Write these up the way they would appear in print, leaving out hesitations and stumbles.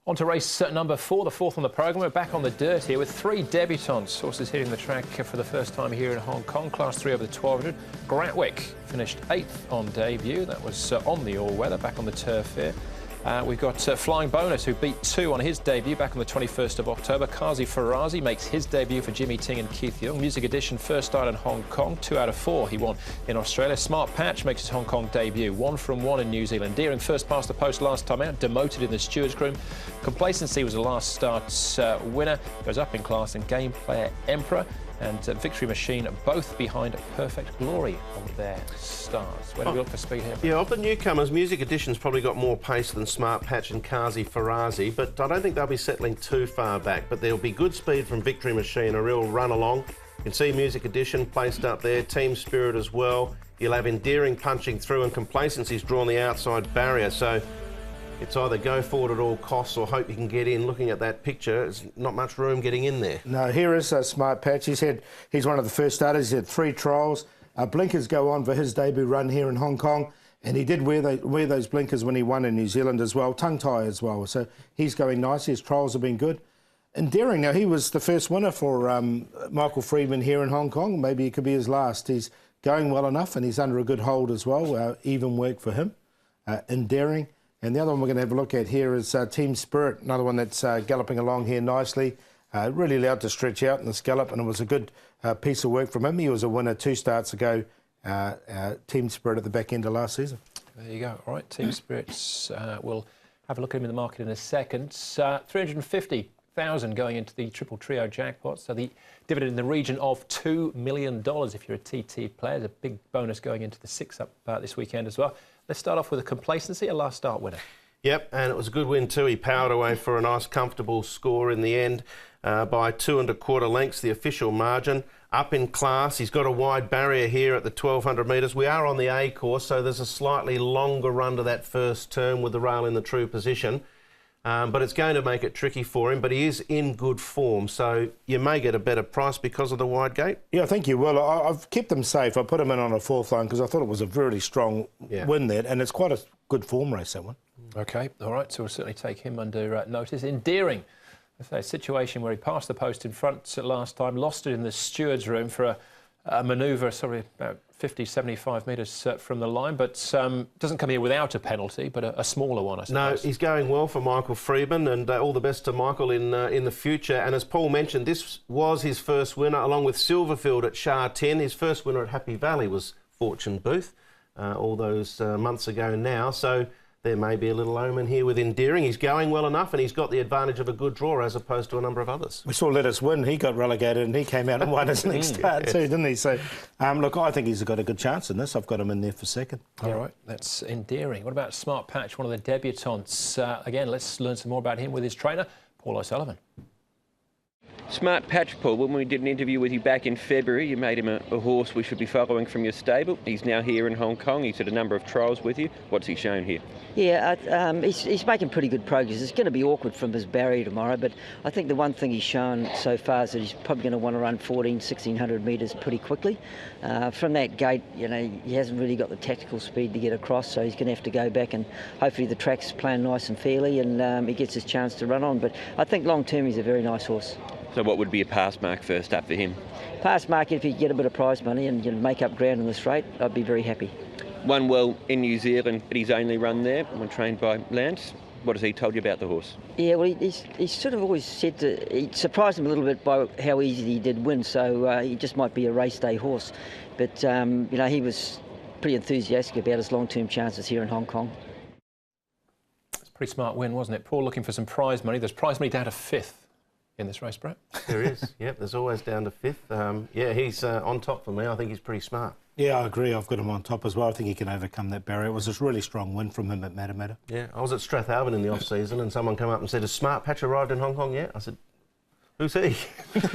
On to race number 4, the fourth on the programme. We're back on the dirt here with 3 debutants. Horses hitting the track for the first time here in Hong Kong. Class 3 over the 1200. Gratwick finished 8th on debut. That was on the all-weather, back on the turf here. We've got Flying Bonus, who beat 2 on his debut back on the 21st of October. Kazi Farazi makes his debut for Jimmy Ting and Keith Young. Music Edition first start in Hong Kong. 2 out of 4 he won in Australia. Smart Patch makes his Hong Kong debut. 1 from 1 in New Zealand. Deering first past the post last time out. Demoted in the Stewards' Groom. Complacency was the last start's winner. Goes up in class. And Game Player Emperor and Victory Machine both behind Perfect Glory on their starts. Where do we look for speed here? Yeah, of the newcomers, Music Edition's probably got more pace than Smart Patch and Kazi Farazi, but I don't think they'll be settling too far back. But there'll be good speed from Victory Machine, a real run along. You can see Music Edition placed up there, Team Spirit as well. You'll have Endearing punching through, and Complacency's drawn the outside barrier. So it's either go forward at all costs or hope you can get in. Looking at that picture, there's not much room getting in there. No, here is Smart Patch. He's one of the first starters. He's had 3 trials. Blinkers go on for his debut run here in Hong Kong, and he did wear those blinkers when he won in New Zealand as well. Tongue tie as well. So he's going nicely. His trials have been good. Endearing, now he was the first winner for Michael Freedman here in Hong Kong. Maybe it could be his last. He's going well enough, and he's under a good hold as well. Even work for him. Endearing. And the other one we're going to have a look at here is Team Spirit, another one that's galloping along here nicely. Really allowed to stretch out in this gallop, and it was a good piece of work from him. He was a winner 2 starts ago, Team Spirit at the back end of last season. There you go. All right, Team Spirits, we'll have a look at him in the market in a second. 350,000 going into the Triple Trio jackpot, so the dividend in the region of $2 million if you're a TT player. There's a big bonus going into the 6-up this weekend as well. Let's start off with a Complacency, a last start winner. Yep, and it was a good win too. He powered away for a nice, comfortable score in the end by 2 1/4 lengths, the official margin. Up in class, he's got a wide barrier here at the 1200 metres. We are on the A course, so there's a slightly longer run to that first turn with the rail in the true position. But it's going to make it tricky for him, but he is in good form, so you may get a better price because of the wide gate. Yeah, I think you will. I've kept him safe. I put him in on a 4th line because I thought it was a really strong win there, and it's quite a good form race, that one. OK, all right, so we'll certainly take him under notice. Endearing, a situation where he passed the post in front last time, lost it in the steward's room for a manoeuvre, about 50, 75 metres from the line, but doesn't come here without a penalty, but a smaller one, I suppose. No, he's going well for Michael Freedman, and all the best to Michael in the future. And as Paul mentioned, this was his first winner, along with Silverfield at Sha Tin. His first winner at Happy Valley was Fortune Booth all those months ago now. So there may be a little omen here with Endearing. He's going well enough, and he's got the advantage of a good draw as opposed to a number of others. We saw Let Us Win. He got relegated, and he came out and won his next start too, didn't he? So, look, I think he's got a good chance in this. I've got him in there for 2nd. All right, that's Endearing. What about Smart Patch, one of the debutants? Again, let's learn some more about him with his trainer, Paul O'Sullivan. Smart Patch, Paul, when we did an interview with you back in February, you made him a horse we should be following from your stable. He's now here in Hong Kong. He's had a number of trials with you. What's he shown here? Yeah, he's making pretty good progress. It's going to be awkward from his barrier tomorrow, but I think the one thing he's shown so far is that he's probably going to want to run 1600 metres pretty quickly. From that gate, you know, he hasn't really got the tactical speed to get across, so he's going to have to go back, and hopefully the track's playing nice and fairly, and he gets his chance to run on. But I think long term he's a very nice horse. So what would be a pass mark first up for him? Pass mark, if you get a bit of prize money and you make up ground in this rate, I'd be very happy. Won well in New Zealand, but he's only run there when trained by Lance. What has he told you about the horse? Yeah, well, he's sort of always said he surprised him a little bit by how easy he did win, so he just might be a race day horse. But, you know, he was pretty enthusiastic about his long-term chances here in Hong Kong. It's a pretty smart win, wasn't it? Paul looking for some prize money. There's prize money down to 5th. In this race, Brett? There is, yep, there's always down to 5th. Yeah, he's on top for me. I think he's pretty smart. Yeah, I agree. I've got him on top as well. I think he can overcome that barrier. It was a really strong win from him at Matamata. Yeah, I was at Strathalbyn in the off-season, and someone came up and said, has Smart Patch arrived in Hong Kong yet? I said, who's he?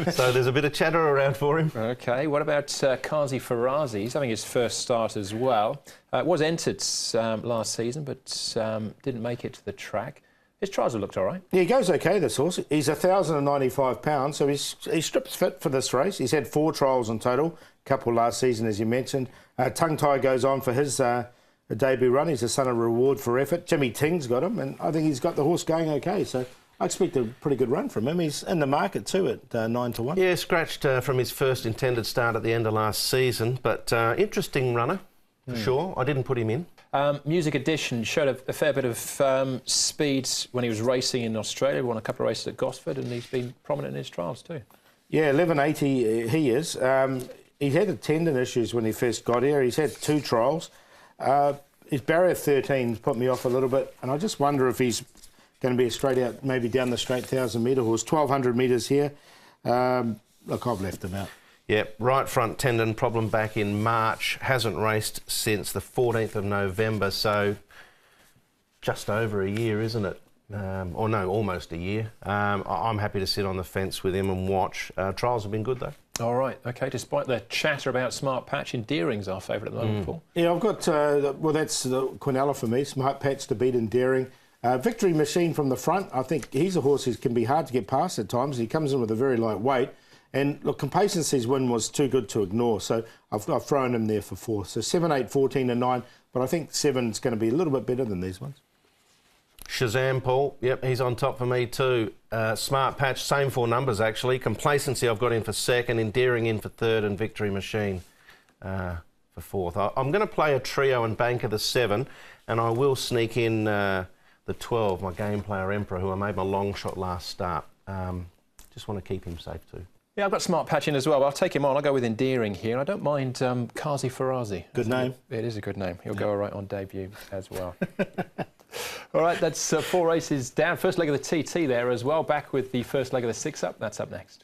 So there's a bit of chatter around for him. OK, what about Kazi Farazi? He's having his first start as well. Was entered last season, but didn't make it to the track. His trials have looked all right. Yeah, he goes OK, this horse. He's 1,095 pounds, so he's stripped fit for this race. He's had 4 trials in total, a couple last season, as you mentioned. Tongue tie goes on for his a debut run. He's a son of reward for effort. Jimmy Ting's got him, and I think he's got the horse going okay. So I expect a pretty good run from him. He's in the market too at 9 to 1. Yeah, scratched from his first intended start at the end of last season, but interesting runner for sure. I didn't put him in. Music Edition showed a fair bit of speed when he was racing in Australia. He won a couple of races at Gosford, and he's been prominent in his trials too. Yeah, 11.80 he is. He had tendon issues when he first got here. He's had 2 trials. His barrier 13's put me off a little bit, and I just wonder if he's going to be a straight out, maybe down the straight 1,000-metre horse. 1,200 metres here. Look, I've left him out. Yep, right front tendon problem back in March. Hasn't raced since the 14th of November, so just over a year, isn't it? Or no, almost a year. I'm happy to sit on the fence with him and watch. Trials have been good, though. All right, OK, despite the chatter about Smart Patch, Endearing's our favourite at the moment, Paul. Yeah, I've got, well, that's Quinella for me, Smart Patch to beat Endearing. Victory Machine from the front, I think he's a horse who can be hard to get past at times. He comes in with a very light weight. And look, Complacency's win was too good to ignore, so I've thrown him there for 4. So 7, 8, 14 and 9, but I think 7's going to be a little bit better than these ones. Shazam, Paul. Yep, he's on top for me too. Smart Patch, same 4 numbers actually. Complacency I've got in for 2nd, Endearing in for 3rd, and Victory Machine for 4th. I'm going to play a trio and banker the 7, and I will sneak in the 12, my game player Emperor, who I made my long shot last start. Just want to keep him safe too. Yeah, I've got Smart Patch in as well. I'll take him on. I'll go with Endearing here. I don't mind Kazi Farazi. Good name. It is a good name. He'll go all right on debut as well. All right, that's 4 races down. First leg of the TT there as well. Back with the first leg of the 6 up. That's up next.